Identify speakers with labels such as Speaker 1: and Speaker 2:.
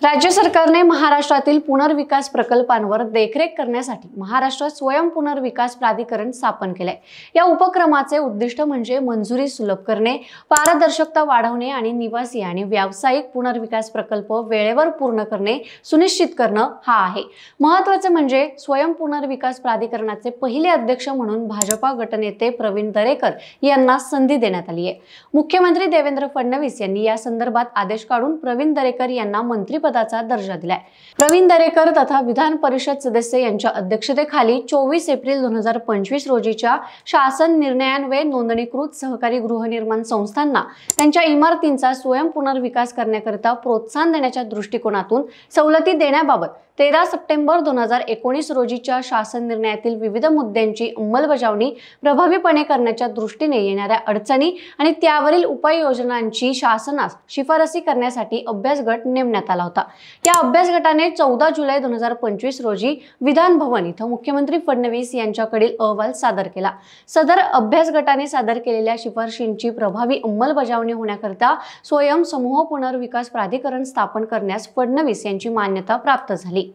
Speaker 1: राज्य सरकारने महाराष्ट्रातील पुनर्विकास प्रकल्पांवर देखरेख करण्यासाठी महाराष्ट्र स्वयं पुनर्विकास प्राधिकरण स्थापन केले। या उपक्रमाचे उद्दिष्ट म्हणजे मंजुरी सुलभ करणे, पारदर्शकता वाढवणे आणि निवासी आणि व्यावसायिक पुनर्विकास प्रकल्प वेळेवर पूर्ण करणे सुनिश्चित करणं हा आहे। महत्त्वाचे म्हणजे स्वयं पुनर्विकास प्राधिकरणाचे पहिले अध्यक्ष म्हणून भाजपा गटनेते प्रवीण दरेकर यांना संधी देण्यात आली आहे। मुख्यमंत्री देवेंद्र फडणवीस यांनी या संदर्भात आदेश काढून प्रवीण दरेकर यांना मंत्रिपदाचा दर्जा दिलाय। प्रवीण दरेकर तथा विधान परिषद सदस्य यांच्या अध्यक्षतेखाली 24 एप्रिल 2025 रोजीच्या शासन निर्णयान्वये नोंदणीकृत सहकारी गृहनिर्माण संस्थांना त्यांच्या इमारतींचा स्वयं पुनर्विकास करण्याकरिता प्रोत्साहन देण्याच्या दृष्टिकोनातून सवलती देण्याबाबत 13 सप्टेंबर 2019 रोजीच्या शासन निर्णयातील विविध मुद्द्यांची अंमलबजावणी प्रभावीपणे करण्याच्या दृष्टीने येणाऱ्या अडचणी आणि त्यावरील उपाययोजनांची शासनास शिफारसी करण्यासाठी अभ्यास गट नेमण्यात आला होता। या अभ्यास गटाने 14 जुलै 2025 रोजी विधान भवन इथं मुख्यमंत्री फडणवीस यांच्याकडील अहवाल सादर केला। सदर अभ्यास गटाने सादर केलेल्या शिफारशींची प्रभावी अंमलबजावणी होण्याकरिता स्वयं समूह पुनर्विकास प्राधिकरण स्थापन करण्यास फडणवीस यांची मान्यता प्राप्त झाली।